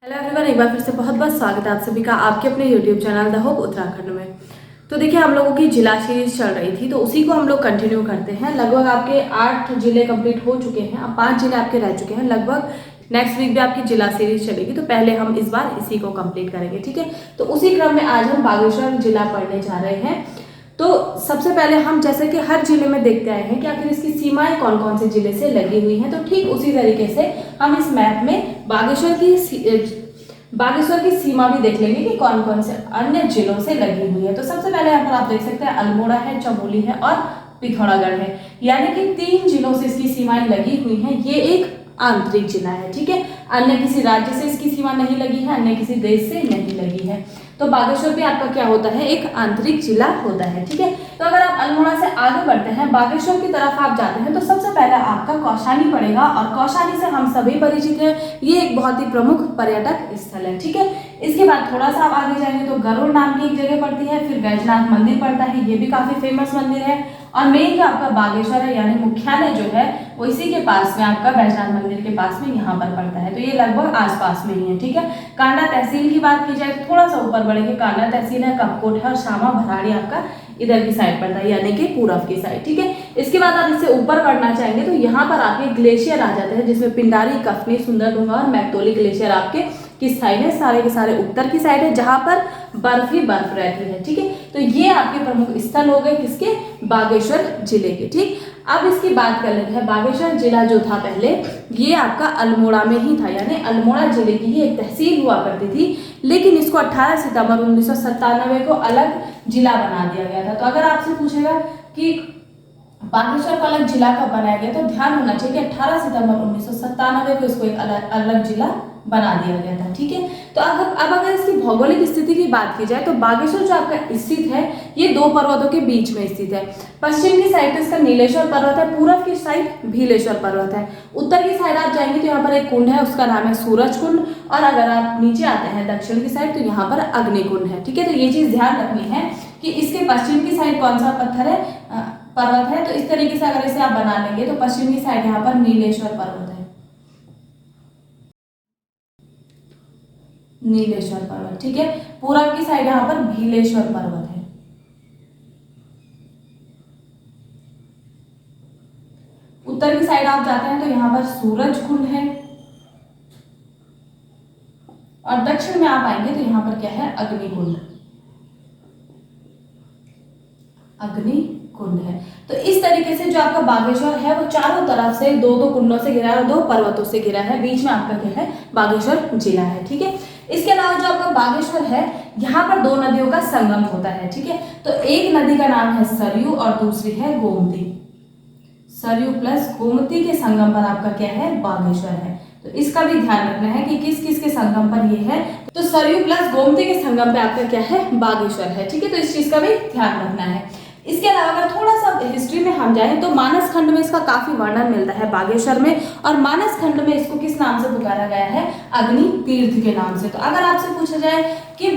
Hello everyone, एक बार फिर से बहुत बहुत स्वागत है आप सभी का आपके अपने YouTube channel the hope Uttarakhand में। तो देखिए, हम लोगों की जिला सीरीज चल रही थी, तो उसी को हम लोग कंटिन्यू करते हैं। लगभग आपके 8 जिले कंप्लीट हो चुके हैं, अब 5 जिले आपके रह चुके हैं। लगभग नेक्स्ट वीक भी आपकी जिला सीरीज चलेगी, तो पहले हम इस बार इसी को कंप्लीट करेंगे, ठीक है। तो उसी क्रम में आज हम बागेश्वर जिला पढ़ने जा रहे हैं। तो सबसे पहले हम जैसे कि हर जिले में देखते आए हैं कि आखिर इसकी सीमाएं कौन कौन से जिले से लगी हुई हैं, तो ठीक उसी तरीके से हम इस मैप में बागेश्वर की सीमा भी देख लेंगे कि कौन कौन से अन्य जिलों से लगी हुई है। तो सबसे पहले यहाँ पर आप देख सकते हैं अल्मोड़ा है, चमोली है और पिथौरागढ़ है, यानी कि 3 जिलों से इसकी सीमाएं लगी हुई हैं। ये एक आंतरिक जिला है, ठीक है। अन्य किसी राज्य से इसकी सीमा नहीं लगी है, अन्य किसी देश से नहीं लगी है। तो बागेश्वर भी आपका क्या होता है, एक आंतरिक जिला होता है, ठीक है। तो अगर आप अल्मोड़ा से आगे बढ़ते हैं, बागेश्वर की तरफ आप जाते हैं, तो सबसे पहले आपका कौशानी पड़ेगा और कौशानी से हम सभी परिचित हैं। ये एक बहुत ही प्रमुख पर्यटक स्थल है, ठीक है। इसके बाद थोड़ा सा आप आगे जाएंगे तो गरुड़ नाम की एक जगह पड़ती है, फिर बैजनाथ मंदिर पड़ता है, ये भी काफी फेमस मंदिर है। और मेन जो आपका बागेश्वर है यानी मुख्यालय जो है वो इसी के पास में आपका बैजनाथ मंदिर के पास में यहाँ पर पड़ता है। तो ये लगभग आसपास में ही है, ठीक है। कांडा तहसील की बात की जाए तो थोड़ा सा ऊपर बढ़ेंगे, कांडा तहसील है, कपकोट है और शामा भराड़ी आपका इधर की साइड पड़ता है, यानी कि पूरब की साइड, ठीक है। इसके बाद आप इससे ऊपर बढ़ना चाहेंगे तो यहाँ पर आपके ग्लेशियर आ जाते हैं, जिसमें पिंडारी, कफनी, सुंदरडूंगा और मैक्टोली ग्लेशियर आपके किस साइड है, सारे के सारे उत्तर की साइड है, जहां पर बर्फ ही बर्फ रहती है, ठीक है। तो ये आपके प्रमुख स्थल हो गए किसके, बागेश्वर जिले के, ठीक। अब इसकी बात कर लेते हैं। बागेश्वर जिला जो था पहले, ये आपका अल्मोड़ा में ही था, यानी अल्मोड़ा जिले की ये एक तहसील हुआ करती थी, लेकिन इसको 18 सितंबर 1997 को अलग जिला बना दिया गया था। तो अगर आपसे पूछेगा कि बागेश्वर को अलग जिला कब बनाया गया, तो ध्यान होना चाहिए कि 18 सितंबर 1997 को इसको एक अलग जिला बना दिया गया था, ठीक है। तो अब अगर इसकी भौगोलिक स्थिति की बात की जाए तो बागेश्वर जो आपका स्थित है ये 2 पर्वतों के बीच में स्थित है। पश्चिम की साइड इसका नीलेश्वर पर्वत है, पूर्व की साइड भीलेश्वर पर्वत है। उत्तर की साइड आप जाएंगे तो यहाँ पर एक कुंड है, उसका नाम है सूरज कुंड। और अगर आप नीचे आते हैं दक्षिण की साइड तो यहाँ पर अग्निकुंड है, ठीक है। तो ये चीज ध्यान रखनी है कि इसके पश्चिम की साइड कौन सा पत्थर है, पर्वत है। तो इस तरीके से अगर इसे आप बना लेंगे तो पश्चिम की साइड यहाँ पर नीलेश्वर पर्वत है, नीलेश्वर पर्वत, ठीक है। पूरब की साइड यहाँ पर भीलेश्वर पर्वत है। उत्तर की साइड आप जाते हैं तो यहाँ पर सूरज कुंड है और दक्षिण में आप आएंगे तो यहाँ पर क्या है, अग्निकुंड, अग्निकुंड है। तो इस तरीके से जो आपका बागेश्वर है वो चारों तरफ से 2-2 कुंडों से घिरा है और 2 पर्वतों से घिरा है, बीच में आपका क्या है, बागेश्वर जिला है, ठीक है। इसके अलावा जो आपका बागेश्वर है यहाँ पर 2 नदियों का संगम होता है, ठीक है। तो एक नदी का नाम है सरयू और दूसरी है गोमती। सरयू प्लस गोमती के संगम पर आपका क्या है, बागेश्वर है। तो इसका भी ध्यान रखना है कि किस किस के संगम पर ये है। तो सरयू प्लस गोमती के संगम पे आपका क्या है, बागेश्वर है, ठीक है। तो इस चीज का भी ध्यान रखना है। इसके अलावा अगर थोड़ा सा हिस्ट्री में हम जाएं तो मानस खंड में इसका काफी वर्णन मिलता है बागेश्वर में, और मानस खंड में इसको किस नाम से पुकारा गया है, अग्नि तीर्थ के नाम से। तो अगर आपसे पूछा जाए कि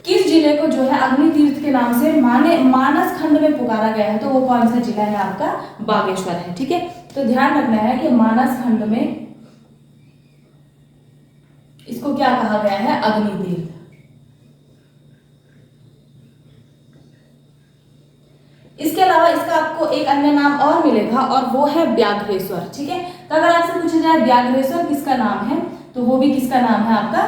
किस जिले को जो है अग्नि तीर्थ के नाम से मानस खंड में पुकारा गया है, तो वो कौन सा जिला है, आपका बागेश्वर है, ठीक है। तो ध्यान रखना है कि मानस खंड में इसको क्या कहा गया है, अग्नि तीर्थ। इसके अलावा इसका आपको एक अन्य नाम और मिलेगा और वो है व्याघ्रेश्वर, ठीक है। तो अगर आपसे पूछा जाए व्याघ्रेश्वर किसका नाम है, तो वो भी किसका नाम है, आपका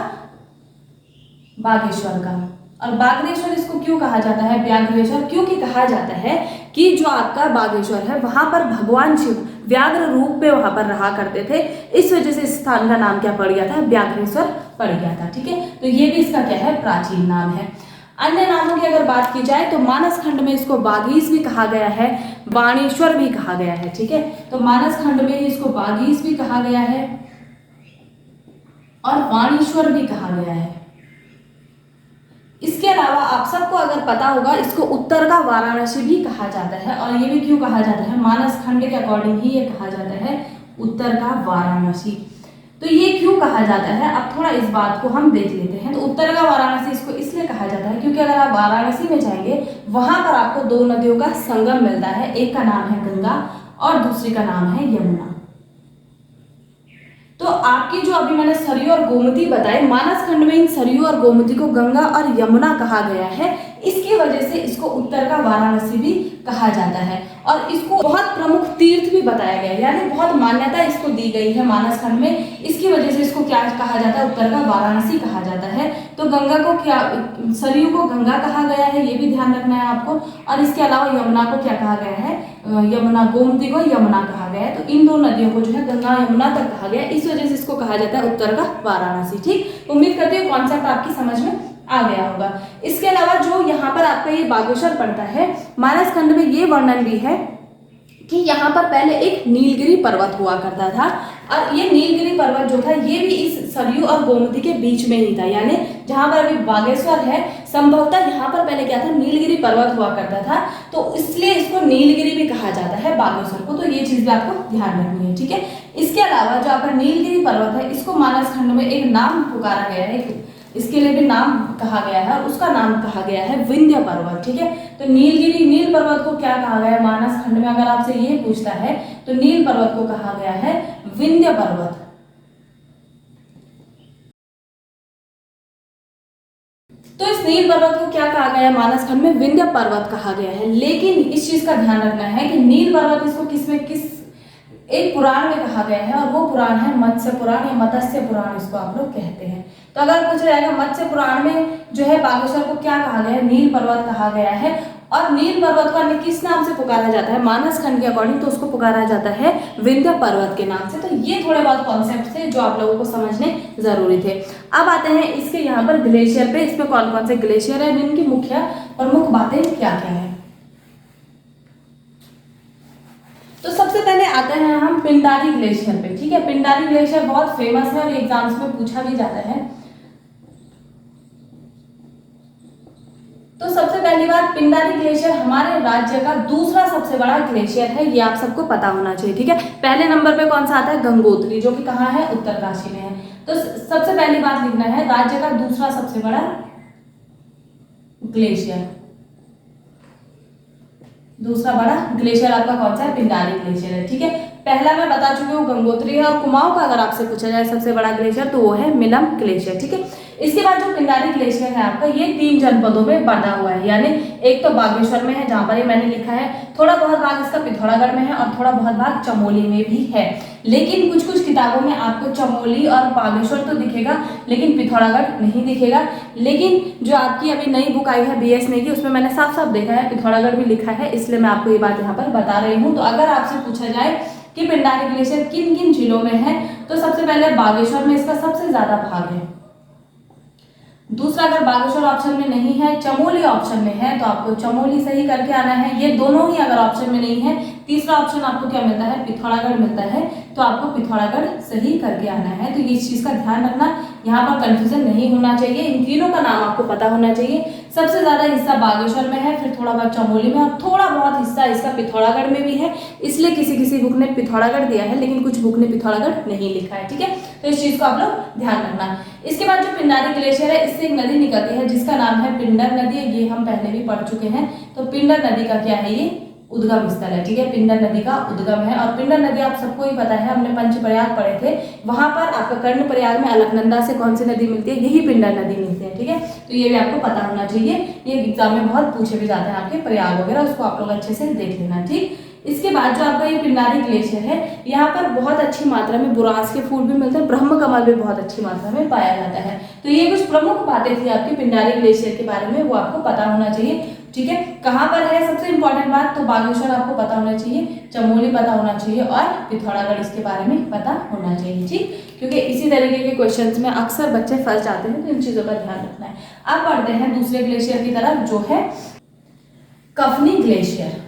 बागेश्वर का। और बागेश्वर इसको क्यों कहा जाता है व्याघ्रेश्वर, क्योंकि कहा जाता है कि जो आपका बागेश्वर है वहां पर भगवान शिव व्याघ्र रूप में वहां पर रहा करते थे, इस वजह से इस स्थान का नाम क्या पड़ गया था, व्याघ्रेश्वर पड़ गया था, ठीक है। तो ये भी इसका क्या है, प्राचीन नाम है। अन्य नामों की अगर बात की जाए तो मानस खंड में इसको बागीस भी कहा गया है, बाणेश्वर भी कहा गया है, ठीक है। तो मानस खंड में इसको बागीस भी कहा गया है और बाणेश्वर भी कहा गया है। इसके अलावा आप सबको अगर पता होगा इसको उत्तर का वाराणसी भी कहा जाता है, और ये भी क्यों कहा जाता है, मानस खंड के अकॉर्डिंग ही ये कहा जाता है उत्तर का वाराणसी। तो ये क्यों कहा जाता है, अब थोड़ा इस बात को हम देख लेते हैं। तो उत्तर का वाराणसी इसको इसलिए कहा जाता है क्योंकि अगर आप वाराणसी में जाएंगे वहां पर आपको 2 नदियों का संगम मिलता है, एक का नाम है गंगा और दूसरी का नाम है यमुना। तो आपकी जो अभी मैंने सरयू और गोमती बताई, मानस खंड में इन सरयू और गोमती को गंगा और यमुना कहा गया है। इसकी वजह से इसको उत्तर का वाराणसी भी कहा जाता है और इसको बहुत प्रमुख तीर्थ भी बताया गया है, यानी बहुत मान्यता इसको दी गई है मानस खंड में। इसकी वजह से इसको क्या कहा जाता है, उत्तर का वाराणसी कहा जाता है। तो गंगा को क्या, सरयू को गंगा कहा गया है, ये भी ध्यान रखना है आपको। और इसके अलावा यमुना को क्या कहा गया है, यमुना, गोमती को यमुना कहा गया है। तो इन दो नदियों को जो है गंगा यमुना तक कहा गया, इस वजह से इसको कहा जाता है उत्तर का वाराणसी। ठीक, उम्मीद करती हूँ कॉन्सेप्ट आपकी समझ में आ गया होगा। इसके अलावा जो यहाँ पर आपका ये बागेश्वर पड़ता है, मानस खंड में ये वर्णन भी है कि यहाँ पर पहले एक नीलगिरी पर्वत हुआ करता था और ये नीलगिरी पर्वत जो था ये भी इस सरयू और गोमती के बीच में ही था, यानी जहाँ पर अभी बागेश्वर है संभवतः यहाँ पर पहले क्या था, नीलगिरी पर्वत हुआ करता था, तो इसलिए इसको नीलगिरी भी कहा जाता है बागेश्वर को। तो ये चीज भी आपको ध्यान रखनी है, ठीक है। इसके अलावा जो आपका नीलगिरी पर्वत है, इसको मानस खंड में एक नाम पुकारा गया है, इसके लिए भी नाम कहा गया है और उसका नाम कहा गया है विंध्य पर्वत। ठीक है, तो नीलगिरी, नील पर्वत को क्या कहा गया है मानस खंड में, अगर आपसे ये पूछता है तो नील पर्वत को कहा गया है विंध्य पर्वत। तो इस नील पर्वत को क्या कहा गया है मानस खंड में, विंध्य पर्वत कहा गया है। लेकिन इस चीज का ध्यान रखना है कि नील पर्वत इसको किस एक पुराण में कहा गया है और वो पुराण है मत्स्य पुराण या मत्स्य पुराण, इसको आप लोग कहते हैं। तो अगर पूछा जाएगा मत्स्य पुराण में जो है बागेश्वर को क्या कहा गया है, नील पर्वत कहा गया है। और नील पर्वत को अन्य किस नाम से पुकारा जाता है मानस खंड के अकॉर्डिंग, तो उसको पुकारा जाता है विंध्य पर्वत के नाम से। तो ये थोड़े बहुत कॉन्सेप्ट थे जो आप लोगों को समझने जरूरी थे। अब आते हैं इसके यहाँ पर ग्लेशियर पे, इसमें कौन कौन से ग्लेशियर है, इनकी मुख्य प्रमुख बातें क्या क्या है। तो सबसे पहले आते हैं हम पिंडारी ग्लेशियर पे। ठीक है, पिंडारी ग्लेशियर बहुत फेमस है और एग्जाम्स में पूछा भी जाता है। तो सबसे पहली बात, पिंडारी ग्लेशियर हमारे राज्य का दूसरा सबसे बड़ा ग्लेशियर है, ये आप सबको पता होना चाहिए। ठीक है, पहले नंबर पे कौन सा आता है, गंगोत्री, जो कि कहाँ है, उत्तरकाशी में है। तो सबसे पहली बात लिखना है राज्य का दूसरा सबसे बड़ा ग्लेशियर, दूसरा बड़ा ग्लेशियर आपका कौन सा है, पिंडारी ग्लेशियर है। ठीक है, पहला मैं बता चुकी हूँ गंगोत्री है, और कुमाऊं का अगर आपसे पूछा जाए सबसे बड़ा ग्लेशियर तो वो है मिलम ग्लेशियर। ठीक है, इसके बाद जो पिंडारी ग्लेशियर है आपका, ये 3 जनपदों में बंधा हुआ है, यानी एक तो बागेश्वर में है जहां पर ये मैंने लिखा है, थोड़ा बहुत भाग इसका पिथौरागढ़ में है और थोड़ा बहुत भाग चमोली में भी है। लेकिन कुछ कुछ किताबों में आपको चमोली और बागेश्वर तो दिखेगा लेकिन पिथौरागढ़ नहीं दिखेगा। लेकिन जो आपकी अभी नई बुक आई है BS ने की, उसमें मैंने साफ साफ देखा है पिथौरागढ़ भी लिखा है, इसलिए मैं आपको ये बात यहाँ पर बता रही हूँ। तो अगर आपसे पूछा जाए कि पिंडारी ग्लेशियर किन किन जिलों में है, तो सबसे पहले बागेश्वर में इसका सबसे ज्यादा भाग है। दूसरा, अगर बागेश्वर ऑप्शन में नहीं है, चमोली ऑप्शन में है, तो आपको चमोली सही करके आना है। ये दोनों ही अगर ऑप्शन में नहीं है, तीसरा ऑप्शन आपको क्या मिलता है, पिथौरागढ़ मिलता है, तो आपको पिथौरागढ़ सही करके आना है। तो इस चीज का ध्यान रखना, यहाँ पर कंफ्यूजन नहीं होना चाहिए, इन तीनों का नाम आपको पता होना चाहिए। सबसे ज्यादा हिस्सा बागेश्वर में है, फिर थोड़ा बहुत चमोली में और थोड़ा बहुत हिस्सा इसका पिथौरागढ़ में भी है। इसलिए किसी किसी बुक ने पिथौरागढ़ दिया है, लेकिन कुछ बुक ने पिथौरागढ़ नहीं लिखा है। ठीक है, तो इस चीज को आप लोग ध्यान रखना। इसके बाद जो पिंडारी ग्लेशियर है, इससे एक नदी निकलती है जिसका नाम है पिंडर नदी, ये हम पहले भी पढ़ चुके हैं। तो पिंडर नदी का क्या है, ये उद्गम स्थल है। ठीक है, पिंडर नदी का उद्गम है, और पिंडर नदी आप सबको ही पता है, हमने पंचप्रयाग पढ़े थे, वहां पर आपका कर्णप्रयाग में अलकनंदा से कौन सी नदी मिलती है, यही पिंडर नदी मिलती है। ठीक है, तो ये भी आपको पता होना चाहिए, ये एग्जाम में बहुत पूछे भी जाते हैं आपके प्रयाग वगैरह, उसको आप लोग अच्छे से देख लेना। ठीक, इसके बाद जो आपका ये पिंडारी ग्लेशियर है, यहाँ पर बहुत अच्छी मात्रा में बुरांस के फूल भी मिलते हैं, ब्रह्म कमल भी बहुत अच्छी मात्रा में पाया जाता है। तो ये कुछ प्रमुख बातें थी आपकी पिंडारी ग्लेशियर के बारे में, वो आपको पता होना चाहिए। ठीक है, कहाँ पर है सबसे इंपॉर्टेंट बात, तो बागेश्वर आपको पता होना चाहिए, चमोली पता होना चाहिए और पिथौरागढ़ इसके बारे में पता होना चाहिए। ठीक, क्योंकि इसी तरीके के क्वेश्चंस में अक्सर बच्चे फंस जाते हैं, तो इन चीजों का ध्यान रखना है। अब बढ़ते हैं दूसरे ग्लेशियर की तरफ, जो है कफनी ग्लेशियर।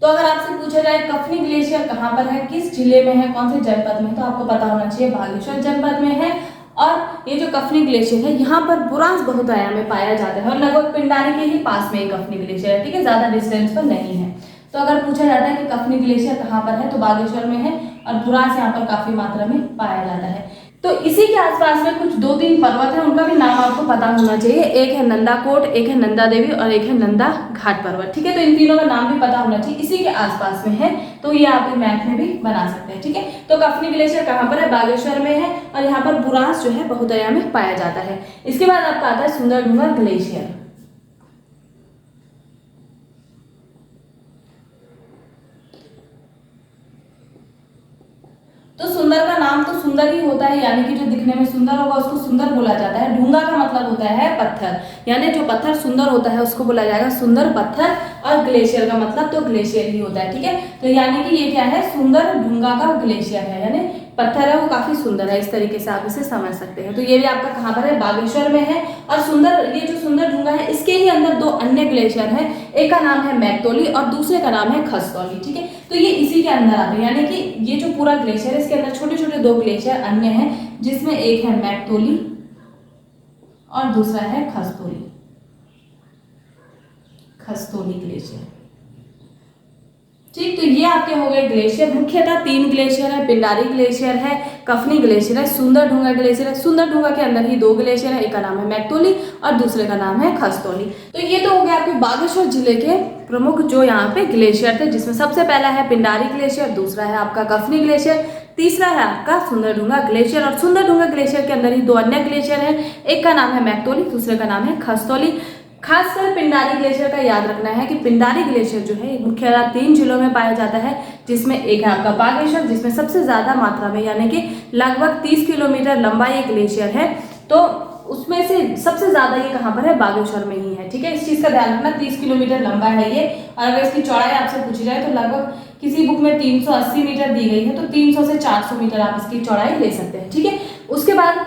तो अगर आपसे पूछा जाए कफनी ग्लेशियर कहाँ पर है, किस जिले में है, कौन से जनपद में, तो आपको पता होना चाहिए बागेश्वर जनपद में है। और ये जो कफनी ग्लेशियर है, यहाँ पर बुरांस बहुतायत में पाया जाता है और लगभग पिंडारी के ही पास में कफनी ग्लेशियर है। ठीक है, ज्यादा डिस्टेंस पर नहीं है। तो अगर पूछा जाता है कि कफनी ग्लेशियर कहाँ पर है, तो बागेश्वर में है और बुरांस यहाँ पर काफी मात्रा में पाया जाता है। तो इसी के आसपास में कुछ 2-3 पर्वत है, उनका भी नाम आपको पता होना चाहिए। एक है नंदाकोट, एक है नंदा देवी और एक है नंदा घाट पर्वत। ठीक है, तो इन तीनों का नाम भी पता होना चाहिए, इसी के आसपास में है। तो ये आप मैप में भी बना सकते हैं। ठीक है, तो कफनी ग्लेशियर कहाँ पर है? बागेश्वर में है, और यहाँ पर बुरांश जो है बहुदया में पाया जाता है। इसके बाद आपका आता है सुंदरढूंगा ग्लेशियर। तो सुंदर का नाम तो सुंदर ही होता है, यानी कि जो दिखने में सुंदर होगा उसको सुंदर बोला जाता है। ढूंगा का मतलब होता है पत्थर, यानी जो पत्थर सुंदर होता है उसको बोला जाएगा सुंदर पत्थर, और ग्लेशियर का मतलब तो ग्लेशियर ही होता है। ठीक है, तो यानी कि ये क्या है? सुंदर ढूंगा का ग्लेशियर है, यानी पत्थर है वो काफी सुंदर है। इस तरीके से आप इसे समझ सकते हैं। तो ये भी आपका कहाँ पर है? बागेश्वर में है। और सुंदर, ये जो सुंदरढूंगा है इसके ही अंदर दो अन्य ग्लेशियर हैं, एक का नाम है मैकतोली और दूसरे का नाम है खस्तौली। ठीक है, तो ये इसी के अंदर आते हैं, यानी कि ये जो पूरा ग्लेशियर है इसके अंदर छोटे छोटे दो ग्लेशियर अन्य हैं, जिसमें एक है मैकतोली और दूसरा है खस्तौली, खस्तौली ग्लेशियर। ठीक, तो ये आपके हो गए ग्लेशियर। मुख्यतः 3 ग्लेशियर है, पिंडारी ग्लेशियर है, कफनी ग्लेशियर है, सुंदरढूंगा ग्लेशियर है। सुंदरढूंगा के अंदर ही 2 ग्लेशियर है, एक का नाम है मैकतोली और दूसरे का नाम है खस्तौली। तो ये तो हो गया आपके बागेश्वर जिले के प्रमुख जो यहाँ पे ग्लेशियर थे, जिसमें सबसे पहला है पिंडारी ग्लेशियर, दूसरा है आपका कफनी ग्लेशियर, तीसरा है आपका सुंदरढूंगा ग्लेशियर। और सुंदरढूंगा ग्लेशियर के अंदर ही 2 अन्य ग्लेशियर है, एक का नाम है मैकतोली, दूसरे का नाम है खस्तौली। खासकर पिंडारी ग्लेशियर का याद रखना है कि पिंडारी ग्लेशियर जो है मुख्यतः 3 जिलों में पाया जाता है, जिसमें एक है आपका बागेश्वर, जिसमें सबसे ज्यादा मात्रा में यानी कि लगभग 30 किलोमीटर लंबा ये ग्लेशियर है। तो उसमें से सबसे ज्यादा ये कहाँ पर है? बागेश्वर में ही है। ठीक है, इस चीज का ध्यान रखना, 30 किलोमीटर लंबा है ये। और अगर इसकी चौड़ाई आपसे पूछी जाए तो लगभग किसी बुक में 380 मीटर दी गई है, तो 300 से 400 मीटर आप इसकी चौड़ाई ले सकते हैं। ठीक है, उसके बाद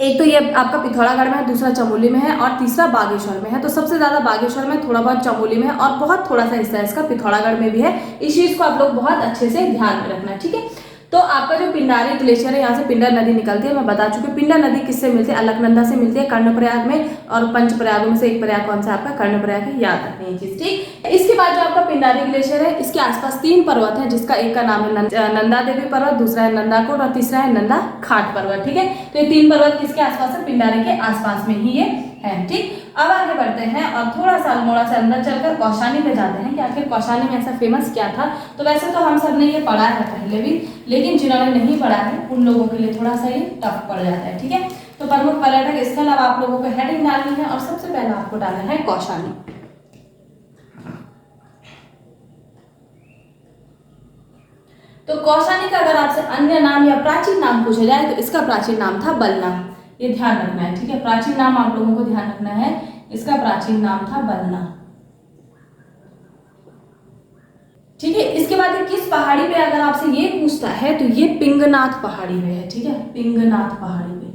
एक तो ये आपका पिथौरागढ़ में है, दूसरा चमोली में है और तीसरा बागेश्वर में है। तो सबसे ज्यादा बागेश्वर में, थोड़ा बहुत चमोली में है और बहुत थोड़ा सा हिस्सा इसका पिथौरागढ़ में भी है। इस चीज को आप लोग बहुत अच्छे से ध्यान में रखना। ठीक है, तो आपका जो पिंडारी ग्लेशियर है, यहाँ से पिंडर नदी निकलती है। मैं बता चुकी हूँ पिंडर नदी किससे मिलती है? अलकनंदा से मिलती है, कर्णप्रयाग में। और 5 प्रयागों में से एक प्रयाग कौन सा आपका? कर्णप्रयाग है, याद रखनी है चीज। ठीक, इसके बाद जो आपका पिंडारी ग्लेशियर है, इसके आसपास 3 पर्वत है, जिसका एक का नाम है नंदा देवी पर्वत, दूसरा है नंदाकोट और तीसरा है नंदा खाट पर्वत। ठीक है, तो ये 3 पर्वत किसके आसपास है? पिंडारी के आसपास में ही ये है। ठीक, अब आगे बढ़ते हैं और थोड़ा सा अल्मोड़ा से अंदर चलकर कौशानी पे जाते हैं कि आखिर कौशानी में ऐसा फेमस क्या था। तो वैसे तो हम सब ने ये पढ़ा है पहले भी, लेकिन जिन्होंने नहीं पढ़ा है उन लोगों के लिए थोड़ा सा ये टफ पड़ जाता है। ठीक है, तो प्रमुख पर्यटक स्थल अब आप लोगों को हेडिंग डालनी है और सबसे पहले आपको डालना है कौशानी। तो कौशानी का अगर आपसे अन्य नाम या प्राचीन नाम पूछा जाए तो इसका प्राचीन नाम था बलना। ये ध्यान रखना है। ठीक है, प्राचीन नाम आप लोगों को ध्यान रखना है, इसका प्राचीन नाम था बलना। ठीक है, इसके बाद किस पहाड़ी पे अगर आपसे ये पूछता है तो ये पिंगनाथ पहाड़ी पे है। ठीक है, पिंगनाथ पहाड़ी पे।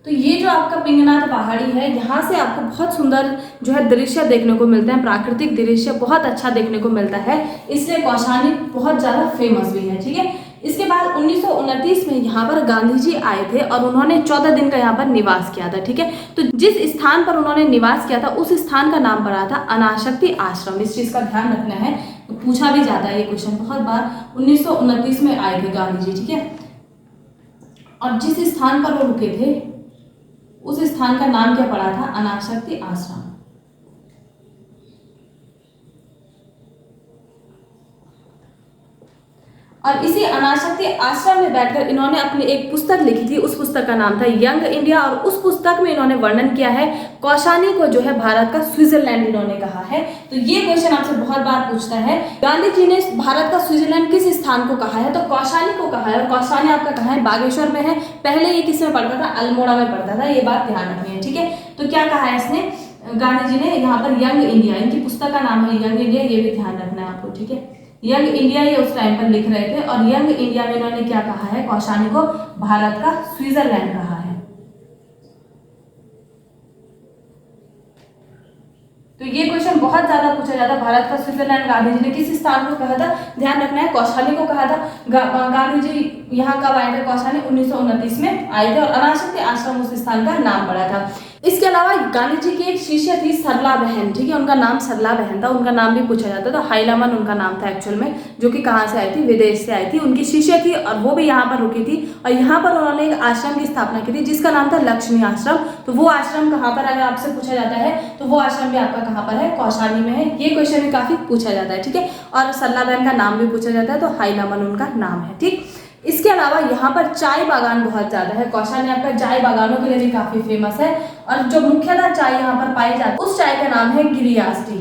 तो ये जो आपका पिंगनाथ पहाड़ी है, यहाँ से आपको बहुत सुंदर जो है दृश्य देखने को मिलते हैं, प्राकृतिक दृश्य बहुत अच्छा देखने को मिलता है, इसलिए कौशानी बहुत ज्यादा फेमस भी है। ठीक है, इसके बाद 1929 में यहाँ पर गांधी जी आए थे और उन्होंने 14 दिन का यहाँ पर निवास किया था। ठीक है, तो जिस स्थान पर उन्होंने निवास किया था उस स्थान का नाम पड़ा था अनाशक्ति आश्रम। इस चीज का ध्यान रखना है, पूछा भी जाता है ये क्वेश्चन बहुत बार। 1929 में आए थे गांधी जी। ठीक है, और जिस स्थान पर वो रुके थे उस स्थान का नाम क्या पड़ा था? अनाशक्ति आश्रम। और इसी अनाशक्ति आश्रम में बैठकर इन्होंने अपनी एक पुस्तक लिखी थी, उस पुस्तक का नाम था यंग इंडिया। और उस पुस्तक में इन्होंने वर्णन किया है कौशानी को जो है भारत का स्विट्जरलैंड इन्होंने कहा है। तो ये क्वेश्चन आपसे बहुत बार पूछता है, गांधी जी ने भारत का स्विट्जरलैंड किस स्थान को कहा है? तो कौशानी को कहा है। और कौशानी आपका कहाँ है? बागेश्वर में है। पहले ये किस में पढ़ता था? अल्मोड़ा में पढ़ता था, ये बात ध्यान रखनी है। ठीक है, तो क्या कहा है इसने? गांधी जी ने यहाँ पर यंग इंडिया, इनकी पुस्तक का नाम है यंग इंडिया, ये भी ध्यान रखना है आपको। ठीक है, यंग इंडिया ये उस टाइम पर लिख रहे थे और यंग इंडिया में इन्होंने क्या कहा है? कौशानी को भारत का स्विट्जरलैंड कहा है। तो ये क्वेश्चन बहुत ज्यादा पूछा जाता है, भारत का स्विट्जरलैंड गांधी जी ने किस स्थान को कहा था? ध्यान रखना है, कौशानी को कहा था। गांधी जी यहाँ कब आए थे? कौशानी 1929 में आए थे और अनाशक्ति आश्रम उस स्थान का नाम पड़ा था। इसके अलावा गांधी जी की एक शिष्य थी सरला बहन, ठीक है, उनका नाम सरला बहन था, उनका नाम भी पूछा जाता था, हाइलामन उनका नाम था एक्चुअल में, जो कि कहाँ से आई थी, विदेश से आई थी, उनकी शिष्य थी और वो भी यहाँ पर रुकी थी और यहाँ पर उन्होंने एक आश्रम की स्थापना की थी जिसका नाम था लक्ष्मी आश्रम। तो वो आश्रम कहाँ पर, अगर आपसे पूछा जाता है तो वो आश्रम भी आपका कहाँ पर है, कौशानी में है। ये क्वेश्चन भी काफी पूछा जाता है, ठीक है, और सरला बहन का नाम भी पूछा जाता है, तो हाइलामन उनका नाम है, ठीक। इसके अलावा यहाँ पर चाय बागान बहुत ज्यादा है, कौशानी आपका चाय बागानों के लिए भी काफी फेमस है और जो मुख्यतः चाय यहाँ पर पाई जाती है उस चाय का नाम है गिरियास टी।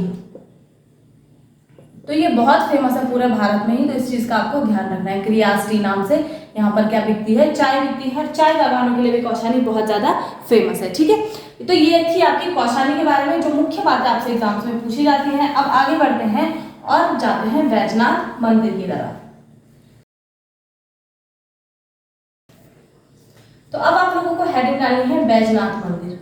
तो ये बहुत फेमस है पूरे भारत में ही, तो इस चीज का आपको ध्यान रखना है, गिरियास टी नाम से यहाँ पर क्या बिकती है, चाय बिकती है। चाय बागानों के लिए भी कौशानी बहुत ज्यादा फेमस है, ठीक है। तो ये थी आपकी कौशानी के बारे में जो मुख्य बातें आपसे एग्जाम्स में पूछी जाती है। अब आगे बढ़ते हैं और जाते हैं बैजनाथ मंदिर की तरफ। तो अब आप लोगों को हेडिंग डालनी है बैजनाथ मंदिर।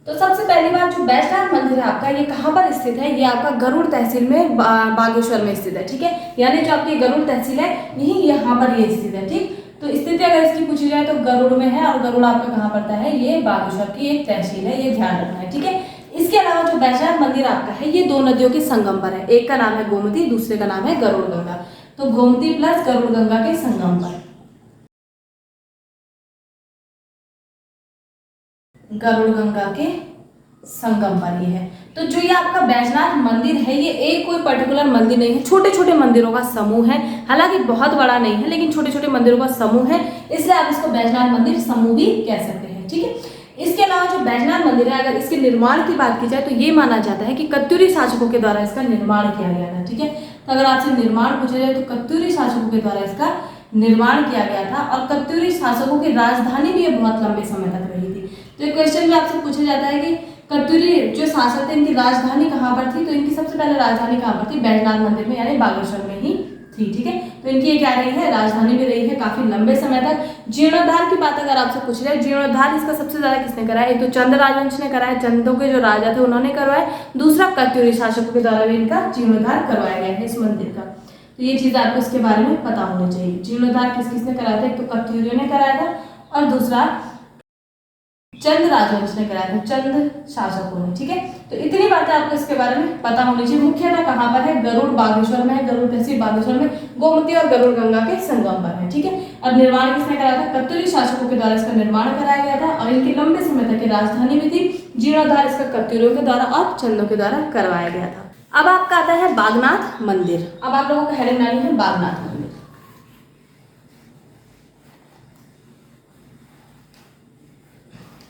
तो सबसे पहली बात, जो बैजनाथ मंदिर है आपका, ये कहाँ पर स्थित है, ये आपका गरुड़ तहसील में बागेश्वर में स्थित है, ठीक है, यानी जो आपकी गरुड़ तहसील है यही यहाँ पर ये स्थित है, ठीक। तो स्थिति अगर इसकी पूछी जाए तो गरुड़ में है और गरुड़ आपका कहाँ पड़ता है, ये बागेश्वर की एक तहसील है, ये ध्यान रखना है, ठीक है। इसके अलावा जो बैजनाथ मंदिर आपका है ये दो नदियों के संगम पर है, एक का नाम है गोमती, दूसरे का नाम है गरुड़ गंगा। तो गोमती प्लस गरुड़ गंगा के संगम पर, गरुड़ गंगा के संगम पर ये है। तो जो ये आपका बैजनाथ मंदिर है ये एक कोई पर्टिकुलर मंदिर नहीं है, छोटे छोटे मंदिरों का समूह है, हालांकि बहुत बड़ा नहीं है लेकिन छोटे छोटे मंदिरों का समूह है, इसलिए आप इसको बैजनाथ मंदिर समूह भी कह सकते हैं, ठीक है। इसके अलावा जो बैजनाथ मंदिर है, अगर इसके निर्माण की बात की जाए तो ये माना जाता है कि कत्यूरी शासकों के द्वारा इसका निर्माण किया गया था, ठीक है। तो अगर आपसे निर्माण पूछा जाए तो कत्यूरी शासकों के द्वारा इसका निर्माण किया गया था और कत्यूरी शासकों की राजधानी भी ये बहुत लंबे समय तक रही थी। तो ये क्वेश्चन में आपसे पूछा जाता है कि कत्यूरी जो शासक थे इनकी राजधानी कहाँ पर थी, तो इनकी सबसे पहले राजधानी कहाँ पर थी, बैजनाथ मंदिर में यानी बागेश्वर में ही थी, ठीक है। तो इनकी ये क्या रही है, राजधानी भी रही है काफी लंबे समय तक। जीर्णोद्धार की बात अगर आपसे पूछी जाए, जीर्णोद्धार इसका सबसे ज्यादा किसने कराया, एक तो चंद राजवंश ने कराया, चंदों के जो राजा थे उन्होंने करवाया, दूसरा कत्यूरी शासकों के द्वारा भी इनका जीर्णोद्धार करवाया गया है इस मंदिर का। तो ये चीज आपको इसके बारे में पता होनी चाहिए, जीर्णोद्धार किस किसने कराया था, एक तो कत्यूरियों ने कराया था और दूसरा चंद राजवंश ने कराया था, चंद शासकों ने, ठीक है। तो इतनी बातें आपको इसके बारे में पता होनी चाहिए। मुख्यतः कहाँ पर है, गरुड़ बागेश्वर में है, गरुड़ तहसील बागेश्वर में, गोमती और गरुड़ गंगा के संगम पर है, ठीक है। और निर्माण किसने कराया था, कत्यूरी शासकों के द्वारा इसका निर्माण कराया गया था और इनकी लंबे समय तक की राजधानी भी थी। जीर्णोद्धार इसका कत्यूरियों के द्वारा और चंदों के द्वारा करवाया गया था। अब आपका आता है बागनाथ मंदिर। अब आप लोगों को हेडिंग डालनी है बागनाथ मंदिर।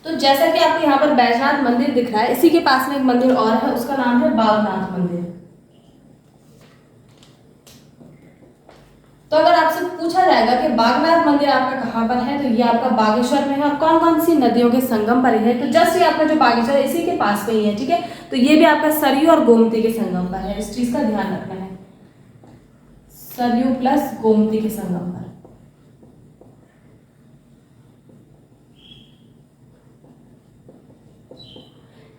तो जैसा कि आपको यहाँ पर बैजनाथ मंदिर दिख रहा है, इसी के पास में एक मंदिर और है, उसका नाम है बागनाथ मंदिर। तो अगर आपसे पूछा जाएगा कि बागनाथ मंदिर आपका कहाँ पर है, तो ये आपका बागेश्वर में है और कौन कौन सी नदियों के संगम पर है, तो जस्ट ये आपका जो बागेश्वर है इसी के पास में ही है, ठीक है। तो ये भी आपका सरयू और गोमती के संगम पर है, इस चीज का ध्यान रखना है, सरयू प्लस गोमती के संगम पर।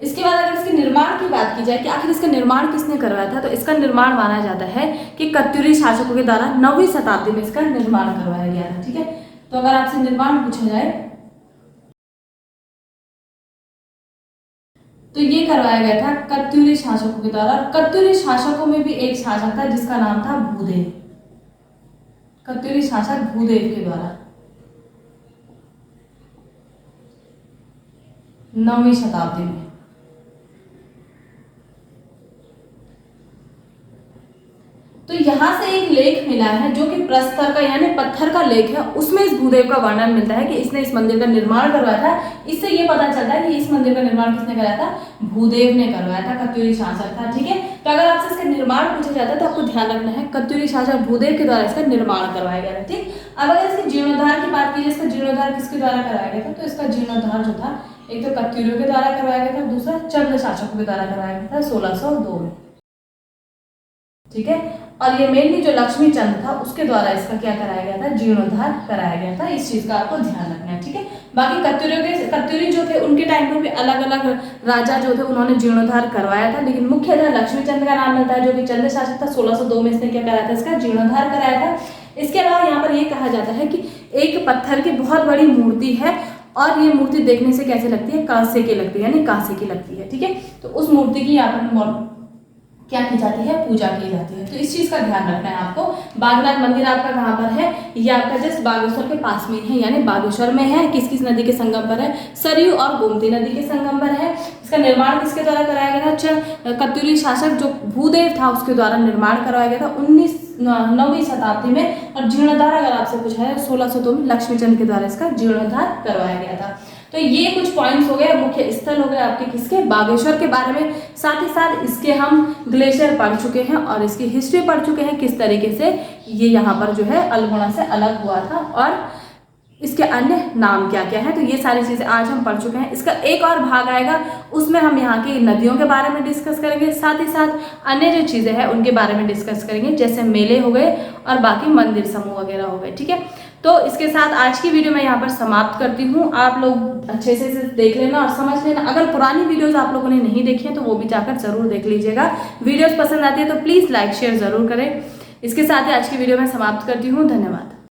इसके बाद अगर इसके निर्माण की बात की जाए कि आखिर इसका निर्माण किसने करवाया था, तो इसका निर्माण माना जाता है कि कत्यूरी शासकों के द्वारा 9वीं शताब्दी में इसका निर्माण करवाया गया था, ठीक है। तो अगर आपसे निर्माण पूछा जाए तो ये करवाया गया था कत्यूरी शासकों के द्वारा। कत्यूरी शासकों में भी एक शासक था जिसका नाम था भूदेव, कत्यूरी शासक भूदेव के द्वारा 9वीं शताब्दी में। तो यहाँ से एक लेख मिला है जो कि प्रस्तर का यानी पत्थर का लेख है, उसमें इस भूदेव का वर्णन मिलता है कि इसने इस मंदिर का निर्माण करवाया था। इससे ये पता चलता है कि इस मंदिर का निर्माण किसने कराया था, भूदेव ने करवाया था, कत्यूरी शासक था, ठीक है। तो अगर आपसे इसका निर्माण पूछा जाता है तो आपको ध्यान रखना है कत्यूरी शासक भूदेव के द्वारा इसका निर्माण करवाया गया था, ठीक। अब अगर इसके जीर्णोद्धार की बात की जाए, इसका जीर्णोद्धार किसके द्वारा कराया गया था, तो इसका जीर्णोद्धार जो था एक तो कत्यूरियों के द्वारा करवाया गया था, दूसरा चंद शासकों के द्वारा कराया गया था 1602 में, ठीक है। और ये मेनली जो लक्ष्मी चंद था उसके द्वारा इसका क्या कराया गया था, जीर्णोद्धार कराया गया था, इस चीज का आपको ध्यान रखना है, ठीक है। बाकी कत्यूरी जो थे उनके टाइम पर भी अलग अलग राजा जो थे उन्होंने जीर्णोद्धार करवाया था, लेकिन मुख्यतः लक्ष्मी चंद का नाम मिलता है जो कि चंद शासक था, 1602 में इसने क्या कराया था, इसका जीर्णोद्धार कराया था। इसके अलावा यहाँ पर ये कहा जाता है कि एक पत्थर की बहुत बड़ी मूर्ति है और ये मूर्ति देखने से कैसे लगती है, कांसे की लगती है, यानी कांसे की लगती है। ठीक है, तो उस मूर्ति की यहाँ पर क्या की जाती है, पूजा की जाती है। तो इस चीज का ध्यान रखना है आपको। बागनाथ मंदिर आपका कहाँ पर है, ये आपका जस्ट बागेश्वर के पास में है, यानी बागेश्वर में है। किस किस नदी के संगम पर है, सरयू और गोमती नदी के संगम पर है। इसका निर्माण किसके द्वारा कराया गया था, कत्यूरी शासक जो भूदेव था उसके द्वारा निर्माण करवाया गया था 9वीं शताब्दी में। और जीर्णोद्धार अगर आपसे पूछा है 1602 में लक्ष्मीचंद के द्वारा इसका जीर्णोद्धार करवाया गया था। तो ये कुछ पॉइंट्स हो गए, मुख्य स्थल हो गए आपके किसके, बागेश्वर के बारे में। साथ ही साथ इसके हम ग्लेशियर पढ़ चुके हैं और इसकी हिस्ट्री पढ़ चुके हैं, किस तरीके से ये यहाँ पर जो है अल्मोड़ा से अलग हुआ था और इसके अन्य नाम क्या क्या है। तो ये सारी चीज़ें आज हम पढ़ चुके हैं। इसका एक और भाग आएगा, उसमें हम यहाँ की नदियों के बारे में डिस्कस करेंगे, साथ ही साथ अन्य जो चीज़ें हैं उनके बारे में डिस्कस करेंगे, जैसे मेले हो गए और बाकी मंदिर समूह वगैरह हो गए। ठीक है, तो इसके साथ आज की वीडियो मैं यहाँ पर समाप्त करती हूँ। आप लोग अच्छे से देख लेना और समझ लेना। अगर पुरानी वीडियोस आप लोगों ने नहीं देखी है तो वो भी जाकर जरूर देख लीजिएगा। वीडियोस पसंद आती है तो प्लीज़ लाइक शेयर ज़रूर करें। इसके साथ ही आज की वीडियो मैं समाप्त करती हूँ। धन्यवाद।